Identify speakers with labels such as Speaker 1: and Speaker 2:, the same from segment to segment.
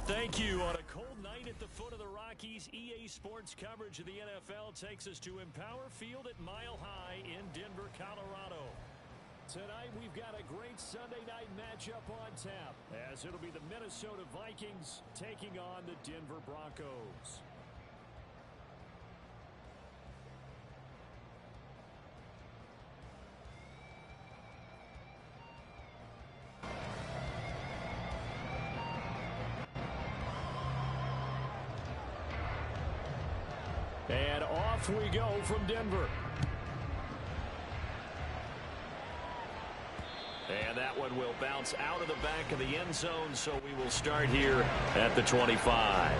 Speaker 1: Thank you. On a cold night at the foot of the Rockies, EA Sports coverage of the NFL takes us to Empower Field at Mile High in Denver, Colorado. Tonight, we've got a great Sunday night matchup on tap, as it'll be the Minnesota Vikings taking on the Denver Broncos. And off we go from Denver. And that one will bounce out of the back of the end zone, so we will start here at the 25.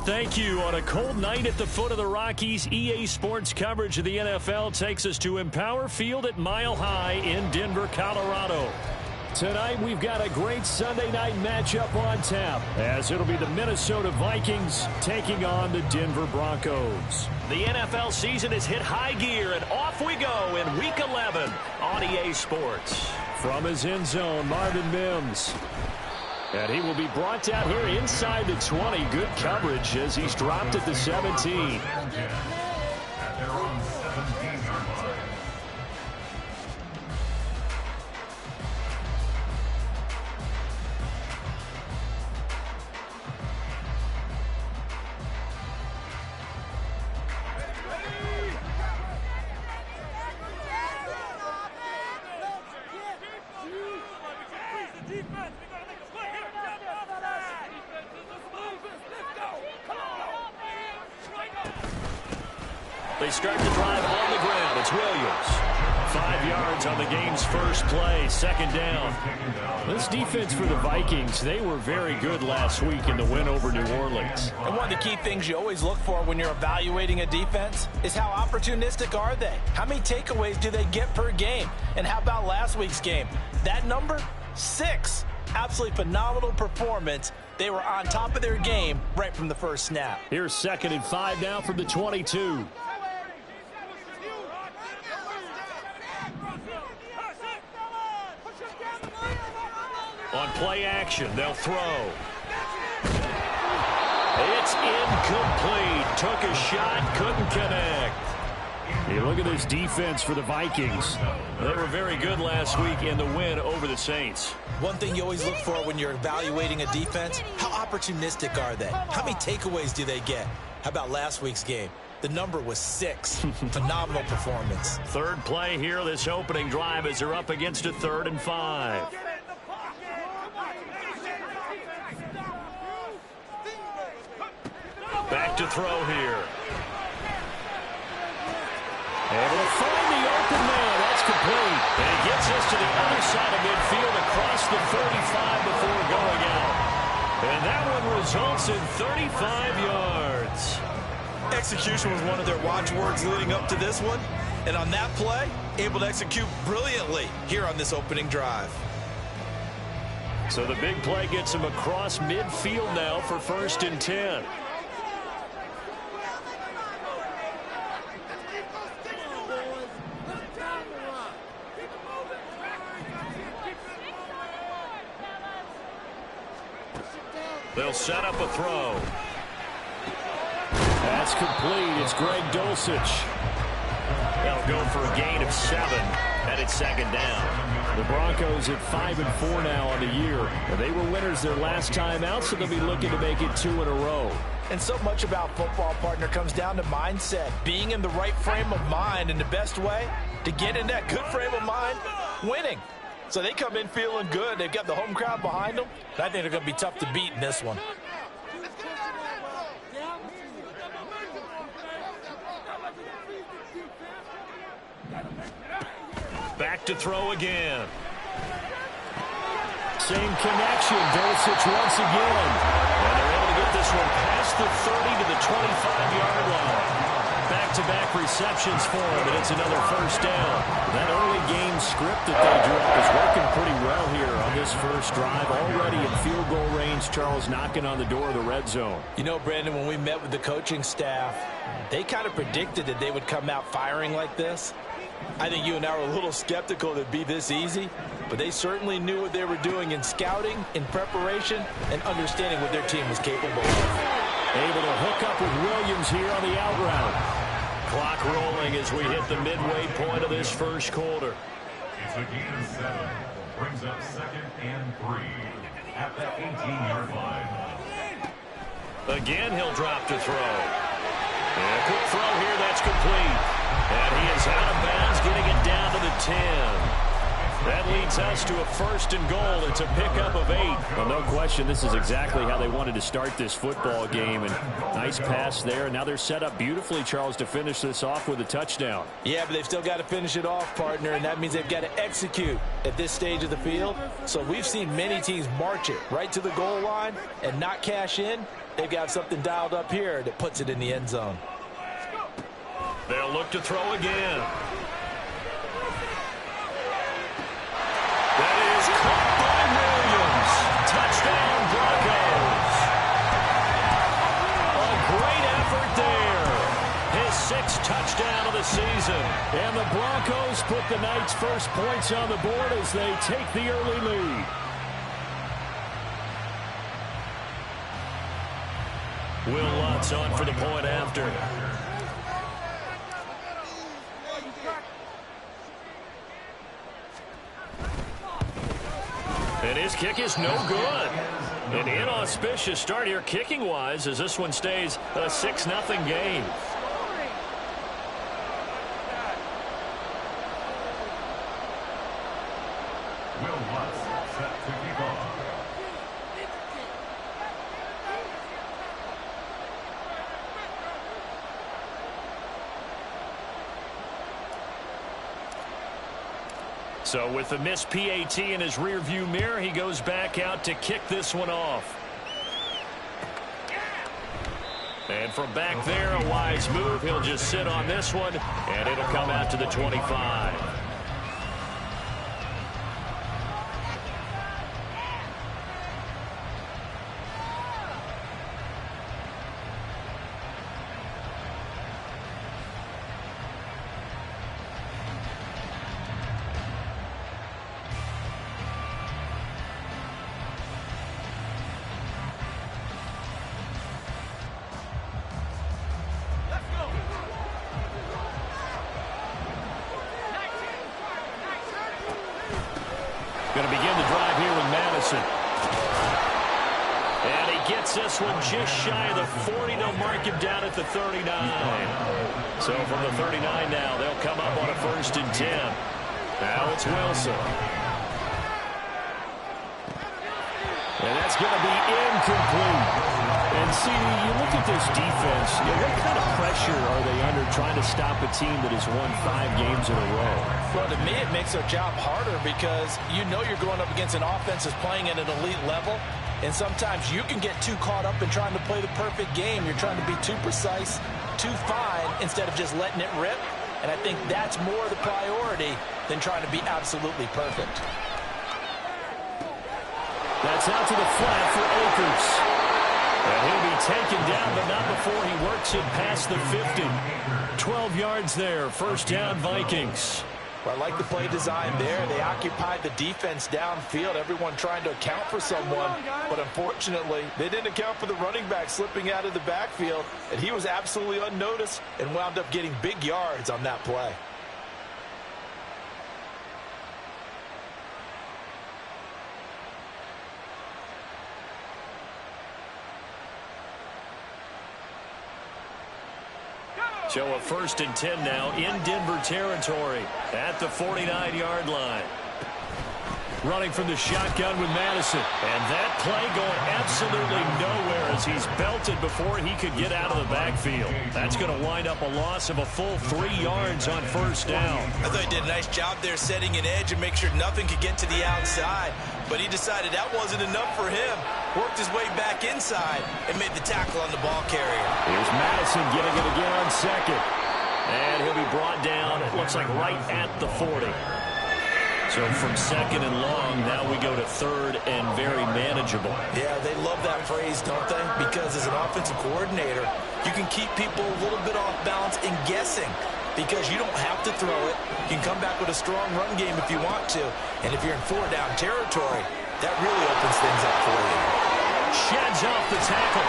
Speaker 1: Thank you. On a cold night at the foot of the Rockies, EA Sports coverage of the NFL takes us to Empower Field at Mile High in Denver, Colorado. Tonight, we've got a great Sunday night matchup on tap, as it'll be the Minnesota Vikings taking on the Denver Broncos. The NFL season has hit high gear, and off we go in Week 11 on EA Sports. From his end zone, Marvin Mims. And he will be brought down here inside the 20. Good coverage as he's dropped at the 17. They start the drive on the ground. It's Williams. 5 yards on the game's first play. Second down. This defense for the Vikings, they were very good last week in the win over New Orleans.
Speaker 2: And one of the key things you always look for when you're evaluating a defense is how opportunistic are they? How many takeaways do they get per game? And how about last week's game? That number, 6. Absolutely phenomenal performance. They were on top of their game right from the first snap.
Speaker 1: Here's 2nd and 5 now from the 22. On play action, they'll throw. It's incomplete. Took a shot, couldn't connect. Hey, look at this defense for the Vikings. They were very good last week in the win over the Saints.
Speaker 2: One thing you always look for when you're evaluating a defense, how opportunistic are they? How many takeaways do they get? How about last week's game? The number was 6. Phenomenal performance. Third play here, this opening drive as they're up against a 3rd and 5. Back to throw here. Able to find the open man. That's complete. And it gets us to the other side of midfield across the 35 before going out. And that one results in 35 yards. Execution was one of their watchwords leading up to this one. And on that play, able to execute brilliantly here on this opening drive. So the big play gets him across midfield now for 1st and 10. They'll set up a throw. That's complete. It's Greg Dulcich. They'll go for a gain of 7. And it's 2nd down. The Broncos at 5 and 4 now on the year. And they were winners their last time out, so they'll be looking to make it 2 in a row. And so much about football, partner, comes down to mindset. Being in the right frame of mind, and the best way to get in that good frame of mind, winning. So they come in feeling good. They've got the home crowd behind them. I think they're going to be tough to beat in this one. Back to throw again. Same connection. Dulcich once again. And they're able to get this one past the 30 to the 25-yard line. Back-to-back receptions for him, and it's another 1st down. That early game script that they drew up is working pretty well here on this first drive. Already in field goal range, Charles knocking on the door of the red zone. You know, Brandon, when we met with the coaching staff, they kind of predicted that they would come out firing like this. I think you and I were a little skeptical that it'd be this easy, but they certainly knew what they were doing in scouting, in preparation, and understanding what their team was capable of. Able to hook up with Williams here on the out route. Clock rolling as we hit the midway point of this first quarter.
Speaker 3: It's a gain of 7. Brings up 2nd and 3 at the 18-yard line.
Speaker 1: Again, he'll drop to throw. And a quick throw here, that's complete. And he is out of bounds, getting it down to the 10. That leads us to a 1st and goal. It's a pickup of 8. Well, no question, this is exactly how they wanted to start this football game. And nice pass there. And now they're set up beautifully, Charles, to finish this off with a touchdown. Yeah, but they've still got to finish it off, partner. And that means they've got to execute at this stage of the field. So we've seen many teams march it right to the goal line and not cash in. They've got something dialed up here that puts it in the end zone. They'll look to throw again. That is caught by Williams. Touchdown, Broncos. A great effort there. His 6th touchdown of the the season. And the Broncos put the Knights' first points on the board as they take the early lead. Will Lutz on for the point after. And his kick is no good. An inauspicious start here kicking-wise as this one stays a 6-0 game.
Speaker 3: Will Lutz set to kick off.
Speaker 1: So with the missed PAT in his rearview mirror, he goes back out to kick this one off. And from back there, a wise move. He'll just sit on this one, and it'll come out to the 25. Going to begin the drive here with Madison. And he gets this one just shy of the 40. They'll mark him down at the 39. So from the 39 now, they'll come up on a 1st and 10. Now it's Wilson. And that's going to be incomplete. And see, you look at this defense, what kind of pressure are they under trying to stop a team that has won 5 games in a row?
Speaker 4: Well, to me, it makes their job harder because you know you're going up against an offense that's playing at an elite level. And sometimes you can get too caught up in trying to play the perfect game. You're trying to be too precise, too fine, instead of just letting it rip. And I think that's more the priority than trying to be absolutely perfect.
Speaker 1: That's out to the flat for Akers. And he'll be taken down, but not before he works it past the 50. 12 yards there, 1st down Vikings.
Speaker 4: Well, I like the play design there. They occupied the defense downfield, everyone trying to account for someone. But unfortunately, they didn't account for the running back slipping out of the backfield. And he was absolutely unnoticed and wound up getting big yards on that play.
Speaker 1: So a 1st and 10 now in Denver territory at the 49-yard line. Running from the shotgun with Madison. And that play going absolutely nowhere as he's belted before he could get out of the backfield. That's going to wind up a loss of a full 3 yards on 1st down.
Speaker 4: I thought he did a nice job there setting an edge and make sure nothing could get to the outside. But he decided that wasn't enough for him. Worked his way back inside and made the tackle on the ball carrier.
Speaker 1: Here's Madison getting it again on 2nd. And he'll be brought down, it looks like right at the 40. So from 2nd and long, now we go to 3rd and very manageable.
Speaker 4: Yeah, they love that phrase, don't they? Because as an offensive coordinator, you can keep people a little bit off balance and guessing. Because you don't have to throw it. You can come back with a strong run game if you want to. And if you're in 4-down territory, that really opens things up for you.
Speaker 1: Sheds off the tackle.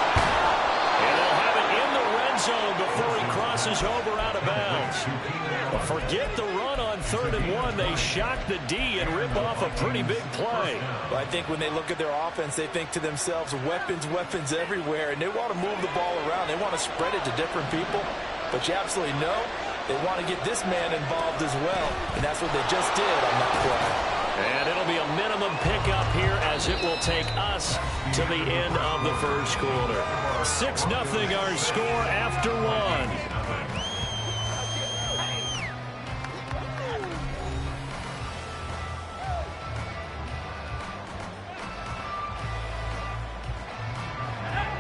Speaker 1: And they'll have it in the red zone before he crosses over out of bounds. Forget the run on 3rd and 1. They shock the D and rip off a pretty big play.
Speaker 4: Well, I think when they look at their offense, they think to themselves, weapons, weapons everywhere. And they want to move the ball around. They want to spread it to different people. But you absolutely know they want to get this man involved as well. And that's what they just did on that play.
Speaker 1: And it'll be a minimum pickup here as it will take us to the end of the 1st quarter. 6-0 our score after 1.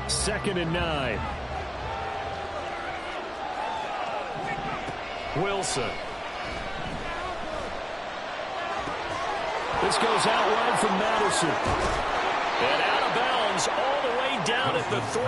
Speaker 1: Second and 9. Wilson. This goes out wide from Madison. And out of bounds all the way down at the 3.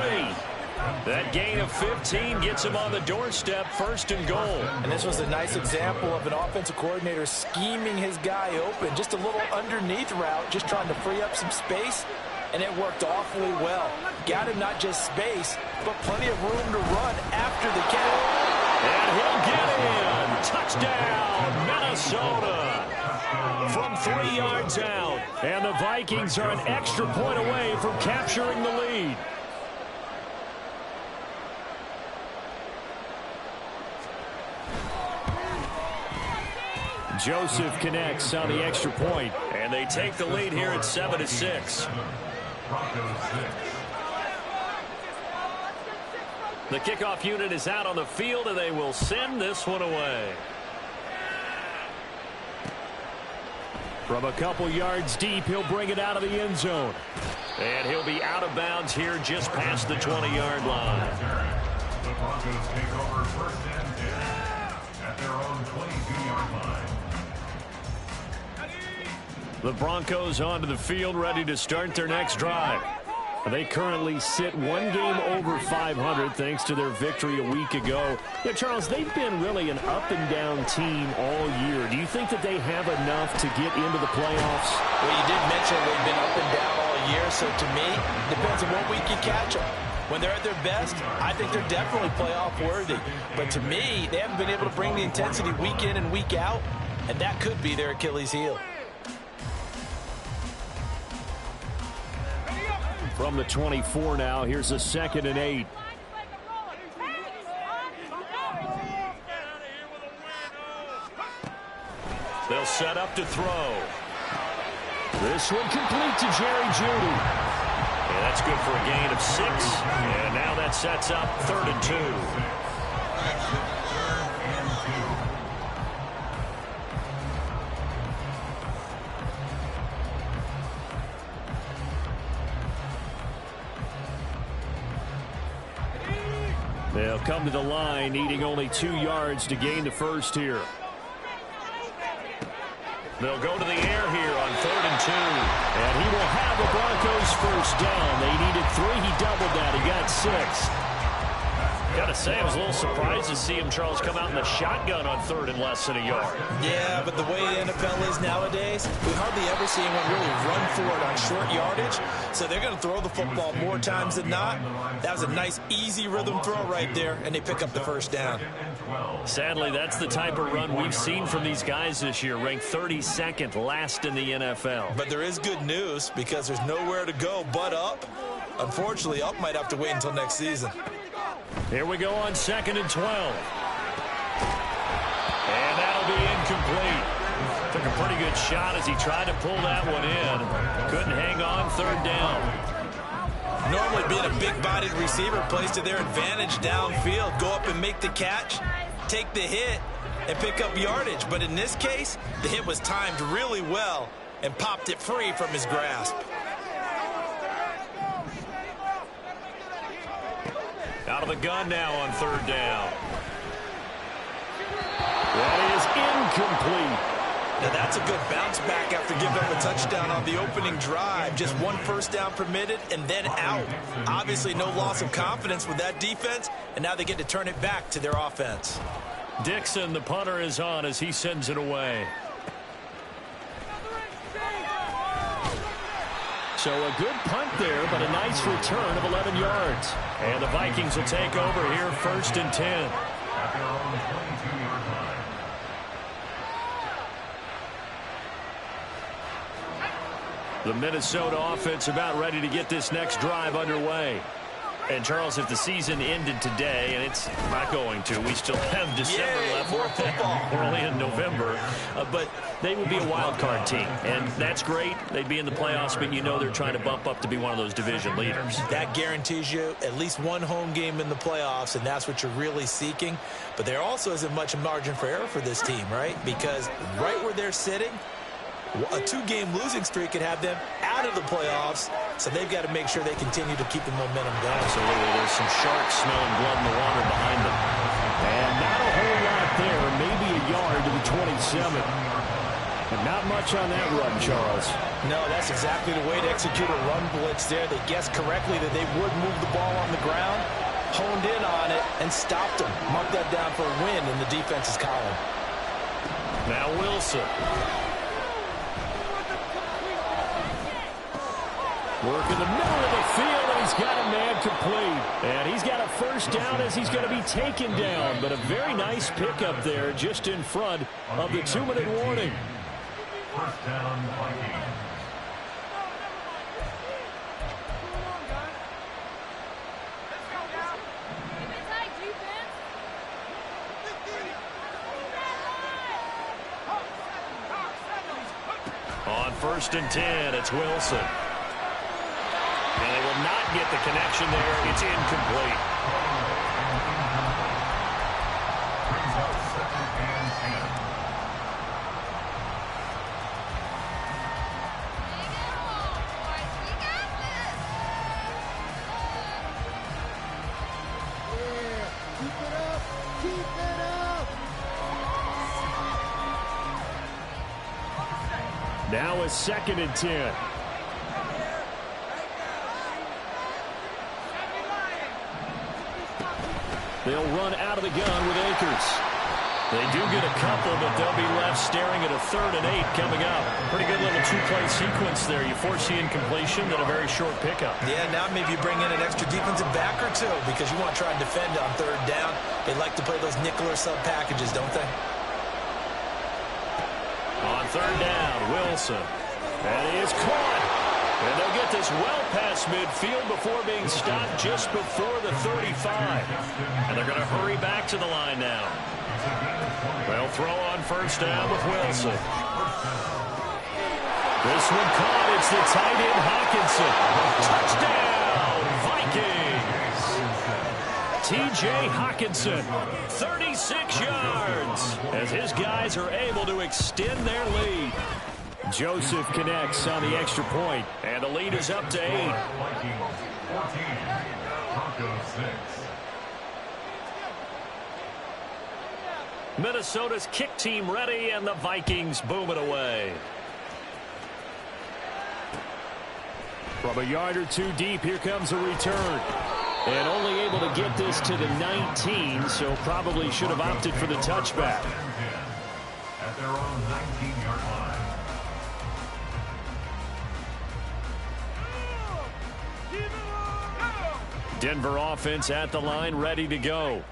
Speaker 1: That gain of 15 gets him on the doorstep, 1st and goal.
Speaker 4: And this was a nice example of an offensive coordinator scheming his guy open. Just a little underneath route, just trying to free up some space, and it worked awfully well. Got him not just space, but plenty of room to run after the catch.
Speaker 1: And he'll get in. Touchdown, Minnesota. From 3 yards out. And the Vikings are an extra point away from capturing the lead. Joseph connects on the extra point. And they take the lead here at 7-6. The kickoff unit is out on the field, and they will send this one away. From a couple yards deep, he'll bring it out of the end zone. And he'll be out of bounds here just past the 20-yard line.
Speaker 3: The Broncos take over 1st and 10 at their own 22-yard line.
Speaker 1: The Broncos onto the field, ready to start their next drive. They currently sit 1 game over 500 thanks to their victory a week ago. Yeah, Charles, they've been really an up-and-down team all year. Do you think that they have enough to get into the playoffs?
Speaker 4: Well, you did mention they've been up and down all year, so to me, depends on what week you catch them. When they're at their best, I think they're definitely playoff worthy. But to me, they haven't been able to bring the intensity week in and week out, and that could be their Achilles heel.
Speaker 1: From the 24 now, here's a 2nd and 8. They'll set up to throw. This one complete to Jerry Jeudy. Yeah, that's good for a gain of 6. And now that sets up 3rd and 2. They'll come to the line, needing only 2 yards to gain the first here. They'll go to the air here on 3rd and 2. And he will have the Broncos first down. They needed 3. He doubled that. He got 6. Got to say, I was a little surprised to see him, Charles, come out in the shotgun on 3rd and less than a yard.
Speaker 4: Yeah, but the way the NFL is nowadays, we hardly ever see anyone really run for it on short yardage. So they're going to throw the football more times than not. That was a nice, easy rhythm throw right there, and they pick up the first down.
Speaker 1: Sadly, that's the type of run we've seen from these guys this year, ranked 32nd last in the NFL.
Speaker 4: But there is good news because there's nowhere to go but up. Unfortunately, up might have to wait until next season.
Speaker 1: Here we go on 2nd and 12. And that'll be incomplete. Took a pretty good shot as he tried to pull that one in. Couldn't hang on 3rd down.
Speaker 4: Normally being a big-bodied receiver plays to their advantage downfield. Go up and make the catch, take the hit, and pick up yardage. But in this case, the hit was timed really well and popped it free from his grasp.
Speaker 1: Out of the gun now on 3rd down. That is incomplete.
Speaker 4: Now that's a good bounce back after giving up a touchdown on the opening drive. Just 1 first down permitted and then out. Obviously no loss of confidence with that defense, and now they get to turn it back to their offense.
Speaker 1: Dixon, the punter, is on as he sends it away. So a good punt there, but a nice return of 11 yards. And the Vikings will take over here 1st and 10.
Speaker 3: At their own 22-yard line.
Speaker 1: The Minnesota offense about ready to get this next drive underway. And, Charles, if the season ended today, and it's not going to, we still have December left.
Speaker 4: More football.
Speaker 1: We're only in November. But they would be a wild card team, and that's great. They'd be in the playoffs, but you know they're trying to bump up to be one of those division leaders.
Speaker 4: That guarantees you at least 1 home game in the playoffs, and that's what you're really seeking. But there also isn't much margin for error for this team, right? Because right where they're sitting, a 2-game losing streak could have them out of the playoffs, so they've got to make sure they continue to keep the momentum going.
Speaker 1: Absolutely. There's some sharks smelling blood in the water behind them. And not a whole lot there, maybe a yard to the 27. And not much on that run, Charles.
Speaker 4: No, that's exactly the way to execute a run blitz there. They guessed correctly that they would move the ball on the ground, honed in on it and stopped him. Mark that down for a win in the defense's column.
Speaker 1: Now Wilson. Work in the middle of the field, and he's got a man complete. And he's got a first down as he's going to be taken down. But a very nice pickup there just in front of the 2-minute warning.
Speaker 3: First down, Vikings.
Speaker 1: On 1st and 10, it's Wilson. And they will not get the connection there. It's incomplete.
Speaker 3: Brings up 2nd and 10.
Speaker 1: Now a 2nd and 10. They'll run out of the gun with Akers. They do get a couple, but they'll be left staring at a 3rd and 8 coming up. Pretty good little 2-play sequence there. You force the incompletion, then a very short pickup.
Speaker 4: Yeah, now maybe you bring in an extra defensive back or two because you want to try and defend on 3rd down. They like to play those nickel or sub packages, don't they?
Speaker 1: On 3rd down, Wilson. And he is caught. And they'll get this well past midfield before being stopped just before the 35. And they're going to hurry back to the line now. They'll throw on 1st down with Wilson. This one caught. It's the tight end Hockenson. Touchdown, Vikings. T.J. Hockenson, 36 yards, as his guys are able to extend their lead. Joseph connects on the extra point, and the lead is up to 8.
Speaker 3: Vikings 14, Broncos 6.
Speaker 1: Minnesota's kick team ready, and the Vikings boom it away. From a yard or two deep, here comes a return. And only able to get this to the 19, so probably should have opted for the touchback.
Speaker 3: At their own 19-yard line.
Speaker 1: Denver offense at the line, ready to go.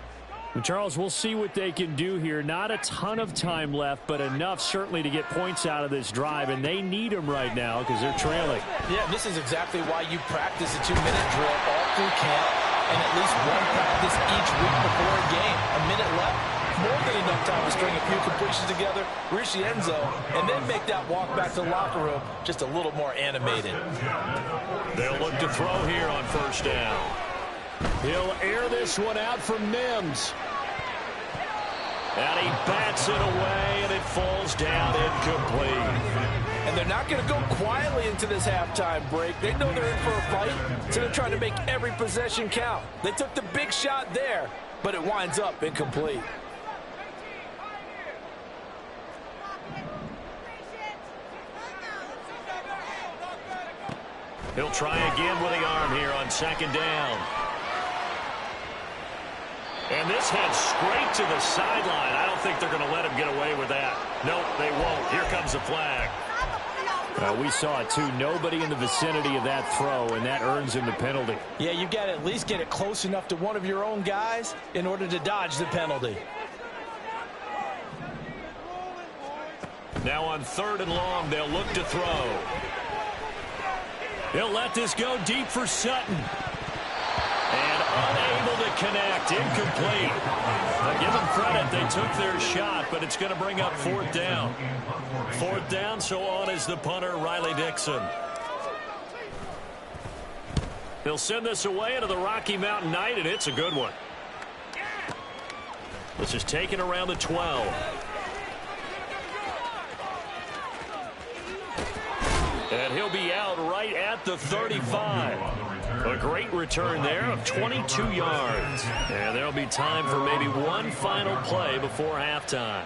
Speaker 1: Charles, we'll see what they can do here. Not a ton of time left, but enough certainly to get points out of this drive, and they need them right now because they're trailing.
Speaker 4: Yeah, this is exactly why you practice a 2-minute drill all through camp and at least one practice each week before a game. A minute left, more than enough time to string a few completions together, reach the end zone, and then make that walk back to the locker room just a little more animated.
Speaker 1: They'll look to throw here on 1st down. He'll air this one out for Mims. And he bats it away, and it falls down incomplete.
Speaker 4: And they're not going to go quietly into this halftime break. They know they're in for a fight, so they're trying to make every possession count. They took the big shot there, but it winds up incomplete.
Speaker 1: He'll try again with the arm here on 2nd down. And this heads straight to the sideline. I don't think they're going to let him get away with that. Nope, they won't. Here comes the flag. We saw it, too. Nobody in the vicinity of that throw, and that earns him the penalty.
Speaker 4: Yeah, you've got to at least get it close enough to one of your own guys in order to dodge the penalty.
Speaker 1: Now on 3rd and long, they'll look to throw. He'll let this go deep for Sutton. And unable to connect. Incomplete. Now give them credit. They took their shot, but it's going to bring up 4th down. 4th down, so on is the punter, Riley Dixon. He'll send this away into the Rocky Mountain Night, and it's a good one. This is taken around the 12. And he'll be out right at the 35. A great return there of 22 yards. And there'll be time for maybe one final play before halftime.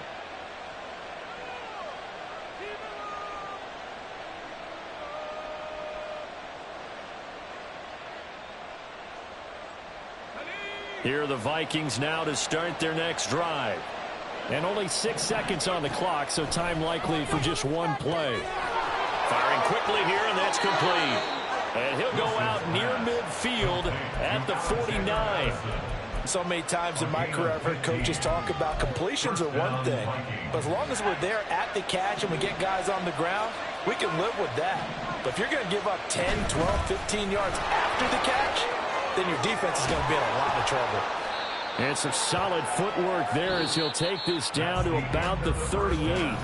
Speaker 1: Here are the Vikings now to start their next drive.
Speaker 2: And only 6 seconds on the clock, so time likely for just one play.
Speaker 1: Firing quickly here, and that's complete. And he'll go out near midfield at the 49.
Speaker 4: So many times in my career I've heard coaches talk about completions are one thing, but as long as we're there at the catch and we get guys on the ground, we can live with that. But if you're going to give up 10, 12, 15 yards after the catch, then your defense is going to be in a lot of trouble.
Speaker 2: And some solid footwork there as he'll take this down to about the 38.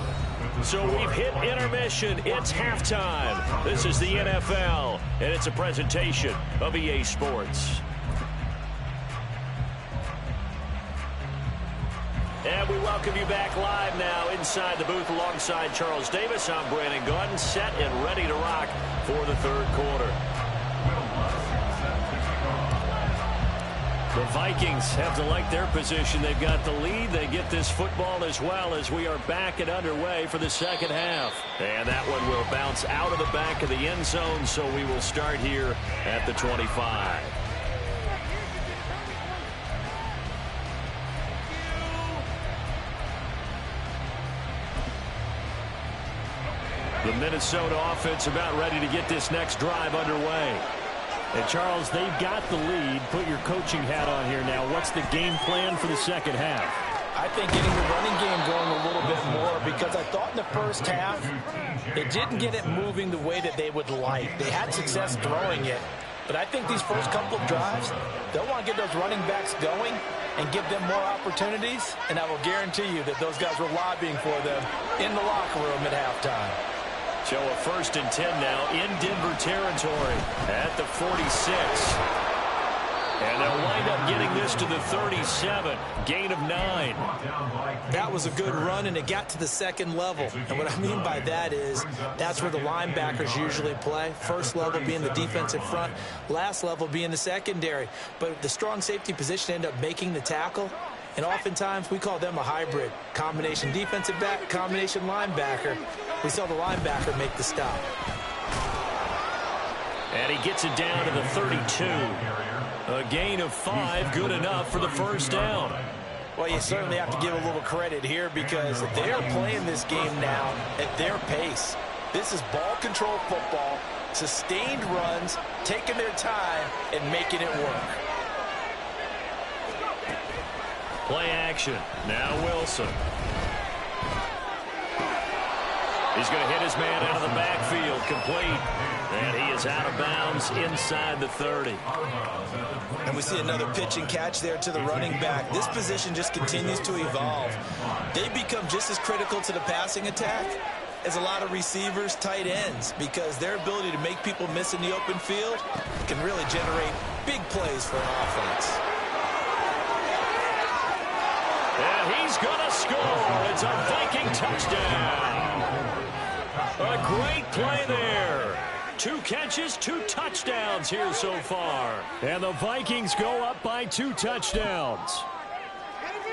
Speaker 1: So we've hit intermission. It's halftime. This is the NFL, and it's a presentation of EA Sports. And we welcome you back live now inside the booth alongside Charles Davis. I'm Brandon Gaudin, set and ready to rock for the third quarter. The Vikings have to like their position. They've got the lead. They get this football as well as we are back and underway for the second half. And that one will bounce out of the back of the end zone, so we will start here at the 25. The Minnesota offense about ready to get this next drive underway.
Speaker 2: And, Charles, they've got the lead. Put your coaching hat on here now. What's the game plan for the second half?
Speaker 4: I think getting the running game going a little bit more, because I thought in the first half they didn't get it moving the way that they would like. They had success throwing it, but I think these first couple of drives, they'll want to get those running backs going and give them more opportunities, and I will guarantee you that those guys were lobbying for them in the locker room at halftime.
Speaker 1: So a 1st and 10 now in Denver territory at the 46. And they'll wind up getting this to the 37. Gain of 9.
Speaker 4: That was a good run, and it got to the second level. And what I mean by that is that's where the linebackers usually play. First level being the defensive front, last level being the secondary. But the strong safety position ended up making the tackle. And oftentimes we call them a hybrid. Combination defensive back, combination linebacker. We saw the linebacker make the stop.
Speaker 1: And he gets it down to the 32. A gain of 5, good enough for the first down.
Speaker 4: Well, you certainly have to give a little credit here because they are playing this game now at their pace. This is ball control football, sustained runs, taking their time and making it work.
Speaker 1: Play action. Now Wilson. He's going to hit his man out of the backfield. Complete. And he is out of bounds inside the 30.
Speaker 4: And we see another pitch and catch there to the running back. This position just continues to evolve. They become just as critical to the passing attack as a lot of receivers, tight ends, because their ability to make people miss in the open field can really generate big plays for an offense.
Speaker 1: And he's going to score. It's a Viking touchdown. A great play there. 2 catches, 2 touchdowns here so far.
Speaker 2: And the Vikings go up by 2 touchdowns.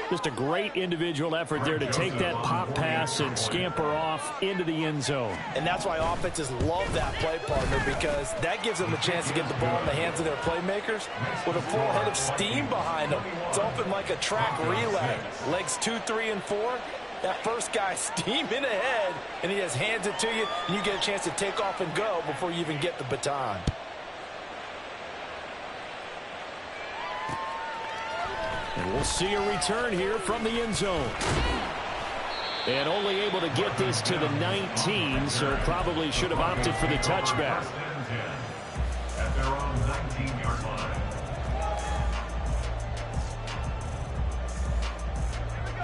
Speaker 2: Just a great individual effort there to take that pop pass and scamper off into the end zone.
Speaker 4: And that's why offenses love that play partner, because that gives them a chance to get the ball in the hands of their playmakers with a full head of steam behind them. It's often like a track relay. Legs 2, 3, and 4. That first guy steaming ahead, and he just hands it to you, and you get a chance to take off and go before you even get the baton.
Speaker 2: And we'll see a return here from the end zone. And only able to get this to the 19, so probably should have opted for the touchback.
Speaker 3: At their own 19-yard line.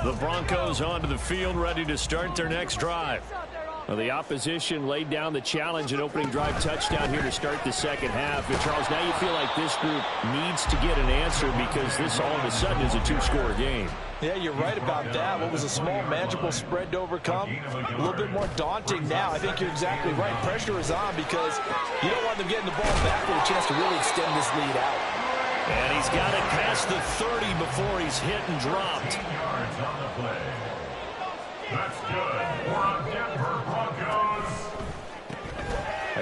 Speaker 1: The Broncos onto the field, ready to start their next drive.
Speaker 2: Well, the opposition laid down the challenge and opening drive touchdown here to start the second half. And Charles, now you feel like this group needs to get an answer because this all of a sudden is a 2-score game.
Speaker 4: Yeah, you're right about that. What was a small, manageable spread to overcome, a little bit more daunting now. I think you're exactly right. Pressure is on because you don't want them getting the ball back with a chance to really extend this lead out.
Speaker 1: And he's got it past the 30 before he's hit and dropped.
Speaker 3: Yards on the play. That's good for Denver Broncos.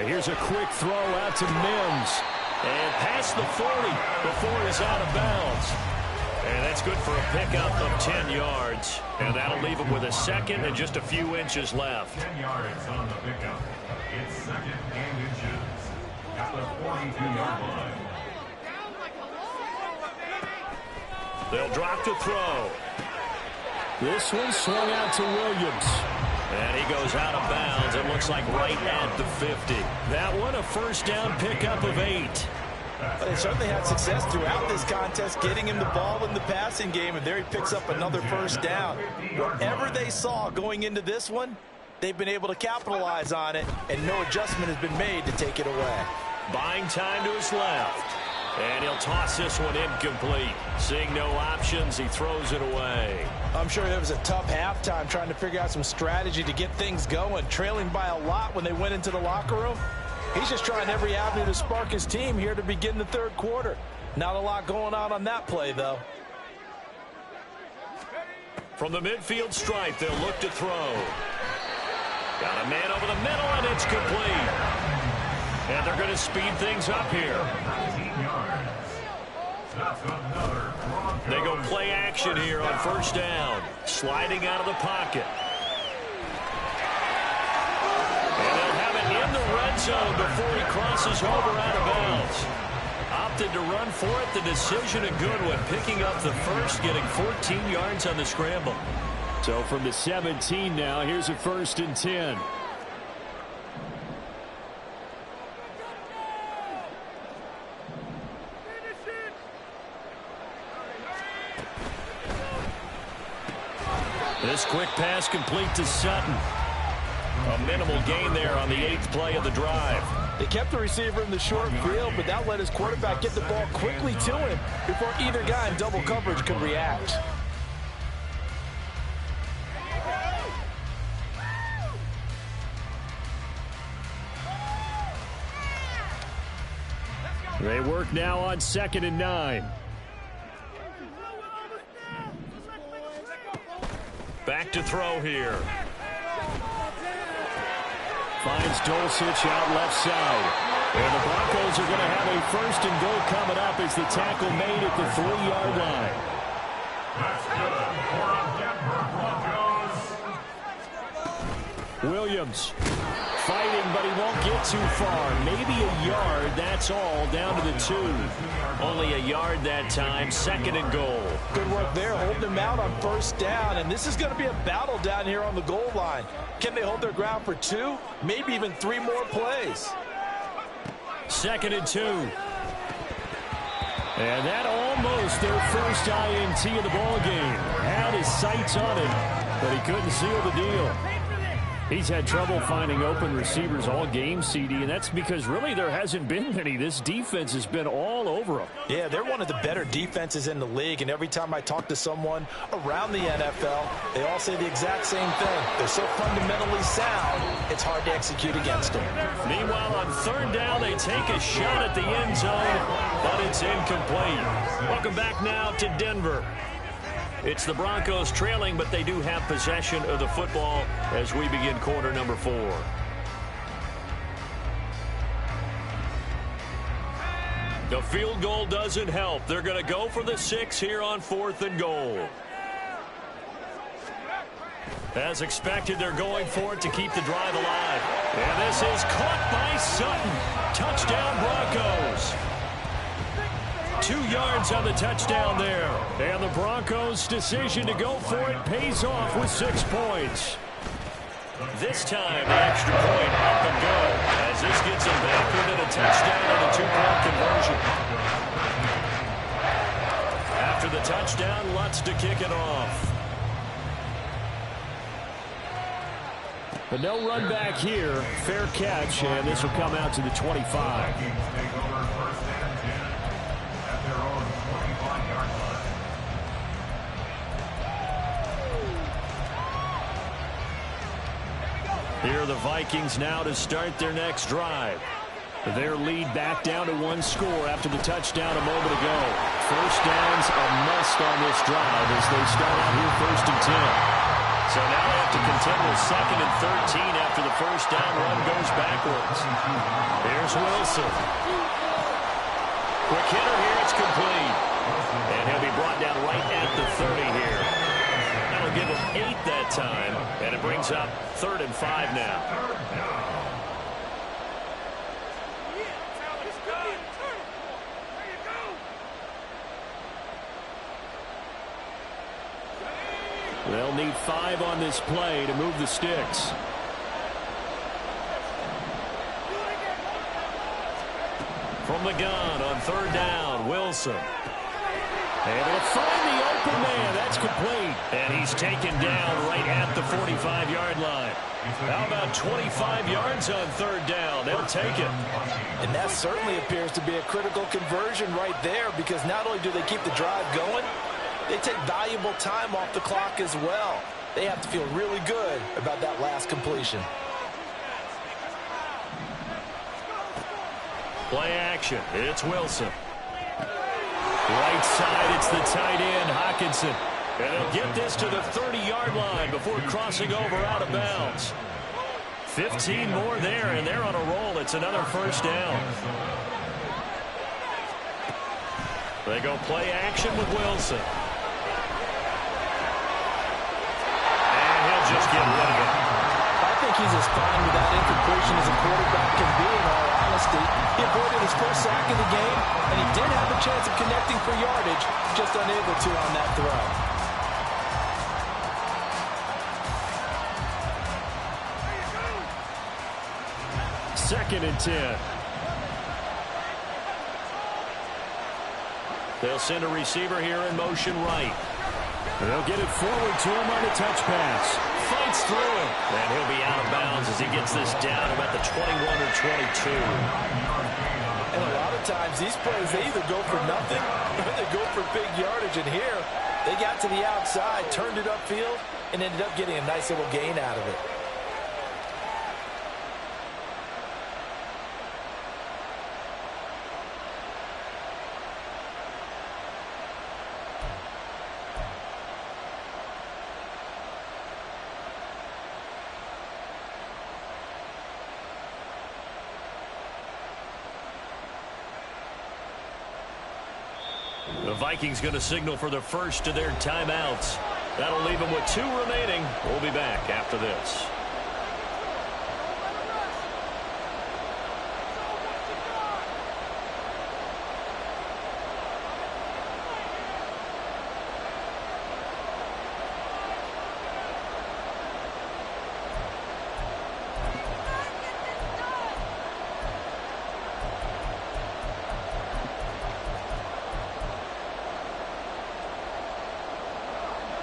Speaker 2: Here's a quick throw out to Mims.
Speaker 1: And past the 40 before he's out of bounds. And that's good for a pickup of 10 yards. And that'll leave him with a second and just a few inches left.
Speaker 3: 10 yards on the pickup. It's second and inches at the 42-yard line.
Speaker 1: They'll drop to throw. This one swung out to Williams. And he goes out of bounds. It looks like right at the 50. That one a first down pickup of 8.
Speaker 4: They certainly had success throughout this contest getting him the ball in the passing game, and there he picks up another first down. Whatever they saw going into this one, they've been able to capitalize on it, and no adjustment has been made to take it away.
Speaker 1: Buying time to his left. And he'll toss this one incomplete. Seeing no options, he throws it away.
Speaker 4: I'm sure there was a tough halftime trying to figure out some strategy to get things going. Trailing by a lot when they went into the locker room. He's just trying every avenue to spark his team here to begin the third quarter. Not a lot going on that play, though.
Speaker 1: From the midfield stripe, they'll look to throw. Got a man over the middle, and it's complete. And they're going to speed things up here.
Speaker 3: 19 yards. That's another Broncos.
Speaker 1: They go play action here on first down. Sliding out of the pocket. And they'll have it in the red zone before he crosses over out of bounds. Opted to run for it. The decision a good one. Picking up the first, getting 14 yards on the scramble. So from the 17 now, here's a first and 10. This quick pass complete to Sutton. A minimal gain there on the 8th play of the drive.
Speaker 4: They kept the receiver in the short field, but that let his quarterback get the ball quickly to him before either guy in double coverage could react.
Speaker 1: They work now on 2nd and 9. Back to throw here. Finds Dulcich out left side. And the Broncos are going to have a first and goal coming up as the tackle made at the 3-yard line.
Speaker 3: That's good for the Broncos.
Speaker 1: Williams fighting, but he won't get too far. Maybe a yard, that's all, down to the 2. Only a yard that time, 2nd and goal.
Speaker 4: Good work there, holding him out on first down, and this is going to be a battle down here on the goal line. Can they hold their ground for 2, maybe even 3 more plays?
Speaker 1: 2nd and 2. And that almost their first INT of the ball game. Had his sights on it, but he couldn't seal the deal. He's had trouble finding open receivers all game, CD, and that's because really there hasn't been many. This defense has been all over them.
Speaker 4: Yeah, they're one of the better defenses in the league, and every time I talk to someone around the NFL, they all say the exact same thing. They're so fundamentally sound, it's hard to execute against them.
Speaker 1: Meanwhile, on 3rd down, they take a shot at the end zone, but it's incomplete. Welcome back now to Denver. It's the Broncos trailing, but they do have possession of the football as we begin quarter number 4. The field goal doesn't help. They're going to go for the 6 here on 4th and goal. As expected, they're going for it to keep the drive alive. And this is caught by Sutton. Touchdown, Broncos. 2 yards on the touchdown there. And the Broncos' decision to go for it pays off with 6 points. This time, the extra point up and go, as this gets them back within a touchdown and a 2-point conversion. After the touchdown, Lutz to kick it off. But no run back here. Fair catch, and this will come out to the 25. Here are the Vikings now to start their next drive. Their lead back down to 1 score after the touchdown a moment ago. First down's a must on this drive as they start out here 1st and 10. So now they have to contend with 2nd and 13 after the first down run goes backwards. Here's Wilson. Quick hitter here, it's complete. And he'll be brought down right at the 30 here. That'll give him 8 that time, and it brings up 3rd and 5 now. They'll need 5 on this play to move the sticks. From the gun on 3rd down, Wilson. Able to find the open man. That's complete. And he's taken down right at the 45-yard line. How about 25 yards on 3rd down? They'll take it.
Speaker 4: And that certainly appears to be a critical conversion right there, because not only do they keep the drive going, they take valuable time off the clock as well. They have to feel really good about that last completion.
Speaker 1: Play action. It's Wilson. Right side, it's the tight end, Hockenson. And he'll get this to the 30-yard line before crossing over out of bounds. 15 more there, and they're on a roll. It's another 1st down. They go play action with Wilson. Just get rid of it.
Speaker 4: I think he's as fine with that incompletion as a quarterback can be, in all honesty. He avoided his first sack of the game, and he did have a chance of connecting for yardage, just unable to on that throw.
Speaker 1: Second and 10. They'll send a receiver here in motion right. They'll get it forward to him on a touch pass. Fights through him. And he'll be out of bounds as he gets this down about the 21 or 22.
Speaker 4: And a lot of times these plays, they either go for nothing or they go for big yardage. And here, they got to the outside, turned it upfield, and ended up getting a nice little gain out of it.
Speaker 1: The Vikings going to signal for the first of their timeouts. That'll leave them with 2 remaining. We'll be back after this.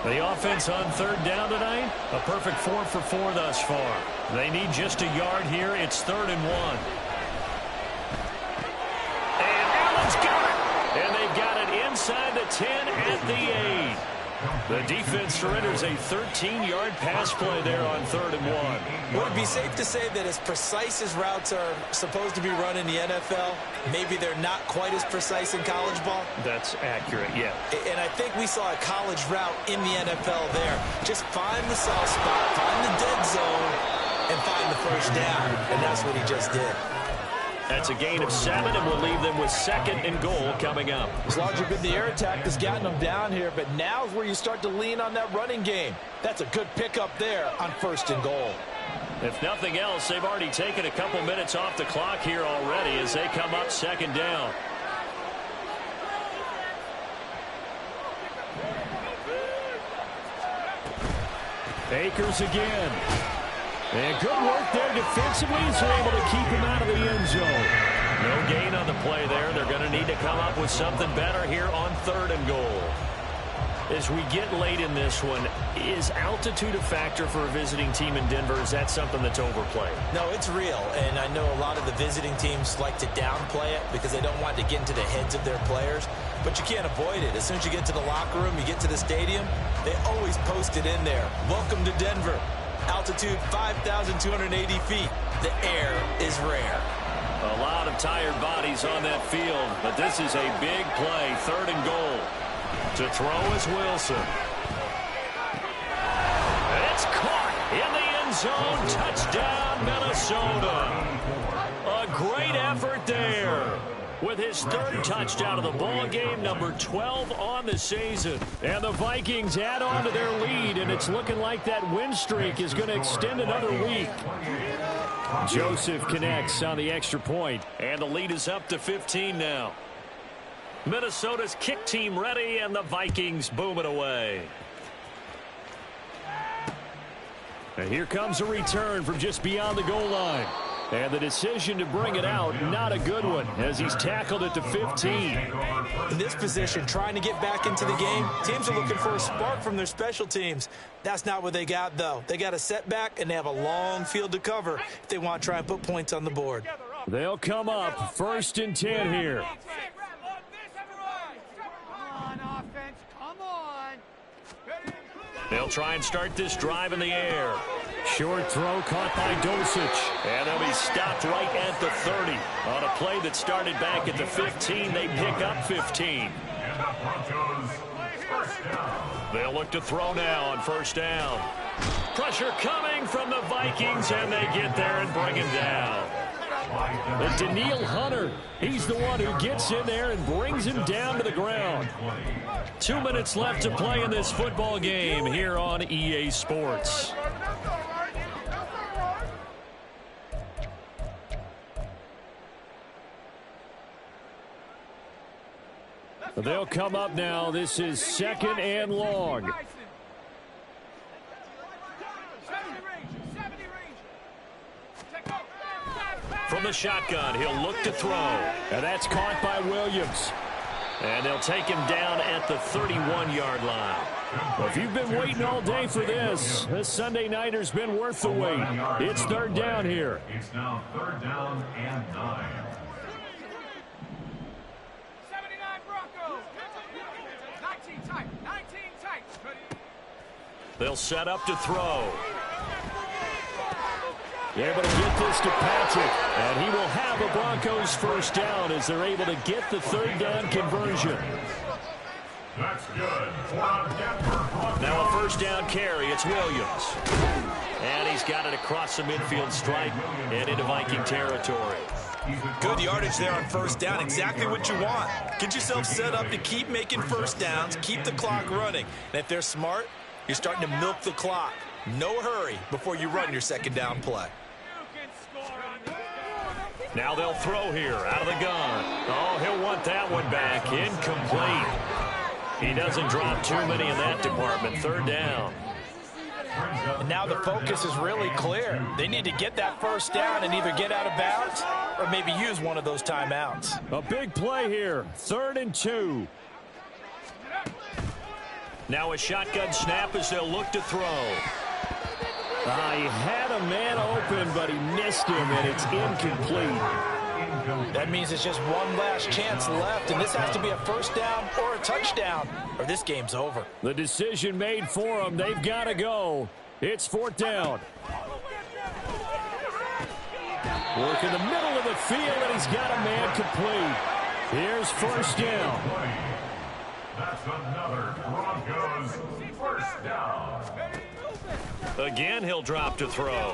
Speaker 1: The offense on 3rd down tonight, a perfect 4 for 4 thus far. They need just a yard here. It's 3rd and 1. And Allen's got it. And they've got it inside the 10 at the 8. The defense surrenders a 13-yard pass play there on 3rd and 1.
Speaker 4: Would it be safe to say that as precise as routes are supposed to be run in the NFL, maybe they're not quite as precise in college ball?
Speaker 1: That's accurate, yeah.
Speaker 4: And I think we saw a college route in the NFL there. Just find the soft spot, find the dead zone, and find the 1st down. And that's what he just did.
Speaker 1: That's a gain of 7, and we'll leave them with 2nd and goal coming up.
Speaker 4: It's largely been the air attack that's gotten them down here, but now is where you start to lean on that running game. That's a good pickup there on 1st and goal.
Speaker 1: If nothing else, they've already taken a couple minutes off the clock here already as they come up 2nd down. Akers again. And good work there defensively as they're able to keep him out of the end zone. No gain on the play there. They're going to need to come up with something better here on 3rd and goal. As we get late in this one, is altitude a factor for a visiting team in Denver? Is that something that's overplayed?
Speaker 4: No, it's real, and I know a lot of the visiting teams like to downplay it because they don't want to get into the heads of their players, but you can't avoid it. As soon as you get to the locker room, you get to the stadium, they always post it in there. Welcome to Denver. Altitude 5,280 feet. The air is rare.
Speaker 1: A lot of tired bodies on that field, but this is a big play, 3rd and goal. To throw is Wilson. It's caught in the end zone. Touchdown, Minnesota. A great effort there. with his third touchdown of the ball game, number 12 on the season. And the Vikings add on to their lead, and it's looking like that win streak is going to extend another week. Joseph connects on the extra point, and the lead is up to 15 now. Minnesota's kick team ready, and the Vikings boom it away. And here comes a return from just beyond the goal line. And the decision to bring it out, not a good one, as he's tackled it to 15.
Speaker 4: In this position, trying to get back into the game, teams are looking for a spark from their special teams. That's not what they got, though. They got a setback, and they have a long field to cover if they want to try and put points on the board.
Speaker 1: They'll come up 1st and 10 here. They'll try and start this drive in the air. Short throw caught by Dulcich. And they'll be stopped right at the 30. On a play that started back at the 15, they pick up 15. They'll look to throw now on 1st down. Pressure coming from the Vikings, and they get there and bring him down. But Danielle Hunter, he's the one who gets in there and brings him down to the ground. 2 minutes left to play in this football game here on EA Sports. They'll come up now. This is 2nd and long. From the shotgun, he'll look to throw. And that's caught by Williams. And they'll take him down at the 31-yard line. Well, if you've been waiting all day for this Sunday nighter's been worth the wait. It's 3rd down here.
Speaker 3: It's now 3rd down and 9.
Speaker 5: 79 Broncos. 19 tight. 19 tight.
Speaker 1: They'll set up to throw. Able to get this to Patrick, and he will have a Broncos 1st down as they're able to get the 3rd down conversion.
Speaker 3: That's good.
Speaker 1: Now a 1st down carry. It's Williams. And he's got it across the midfield stripe and into Viking territory.
Speaker 4: Good yardage there on 1st down. Exactly what you want. Get yourself set up to keep making 1st downs, keep the clock running. And if they're smart, you're starting to milk the clock. No hurry before you run your 2nd down play.
Speaker 1: Now they'll throw here out of the gun. Oh, he'll want that one back. Incomplete. He doesn't drop too many in that department. 3rd down.
Speaker 4: And now the focus is really clear. They need to get that 1st down and either get out of bounds or maybe use one of those timeouts.
Speaker 1: A big play here. 3rd and 2. Now a shotgun snap as they'll look to throw. He had a man open, but he missed him, and it's incomplete.
Speaker 4: That means it's just one last chance left, and this has to be a 1st down or a touchdown, or this game's over.
Speaker 1: The decision made for them. They've got to go. It's 4th down. Work in the middle of the field, and he's got a man complete. Here's 1st down.
Speaker 3: That's another Broncos 1st down.
Speaker 1: Again, he'll drop to throw.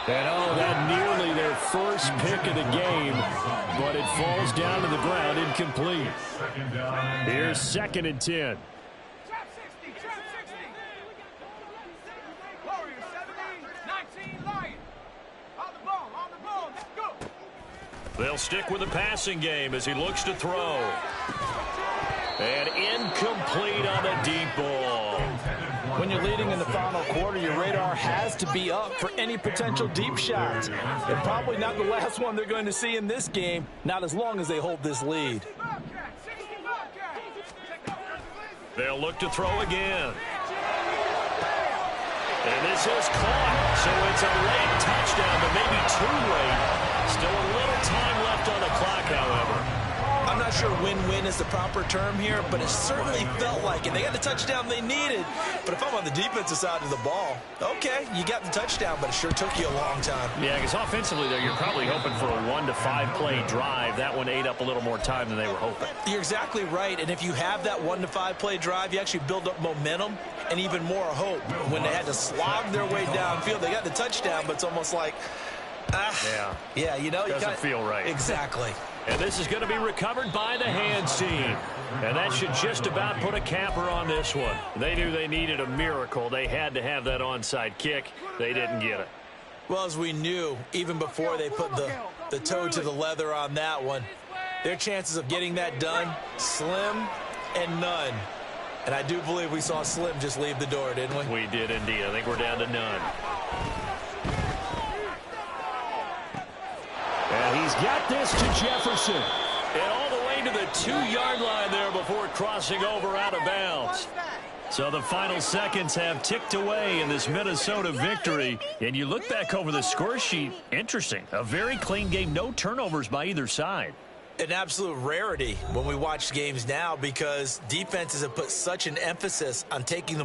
Speaker 1: And that nearly their first pick of the game, but it falls down to the ground incomplete. Here's 2nd and 10.
Speaker 5: Trap 60. Trap 60. Warriors 70. 19 Lions. On the ball. Let's go.
Speaker 1: They'll stick with the passing game as he looks to throw. And incomplete on the deep ball.
Speaker 4: When you're leading in the final quarter, your radar has to be up for any potential deep shots. And probably not the last one they're going to see in this game, not as long as they hold this lead.
Speaker 1: They'll look to throw again. And this is caught. So it's a late touchdown, but maybe too late. Still a little time left on the clock, however.
Speaker 4: I'm not sure win-win is the proper term here, but it certainly felt like it. They got the touchdown they needed, but if I'm on the defensive side of the ball, okay, you got the touchdown, but it sure took you a long time.
Speaker 1: Yeah, because offensively, though, you're probably hoping for a 1 to 5 play drive. That one ate up a little more time than they were hoping.
Speaker 4: You're exactly right, and if you have that 1 to 5 play drive, you actually build up momentum and even more hope. When they had to slog their way downfield, they got the touchdown, but it's almost like Yeah, you know.
Speaker 1: Doesn't feel right.
Speaker 4: Exactly.
Speaker 1: And this is going to be recovered by the hands team. And that should just about put a capper on this one. They knew they needed a miracle. They had to have that onside kick. They didn't get it.
Speaker 4: Well, as we knew, even before they put the toe to the leather on that one, their chances of getting that done, slim and none. And I do believe we saw Slim just leave the door, didn't we?
Speaker 1: We did indeed. I think we're down to none. And he's got this to Jefferson. And all the way to the 2-yard line there before crossing over out of bounds. So the final seconds have ticked away in this Minnesota victory. And you look back over the score sheet, interesting. A very clean game, no turnovers by either side.
Speaker 4: An absolute rarity when we watch games now because defenses have put such an emphasis on taking the ball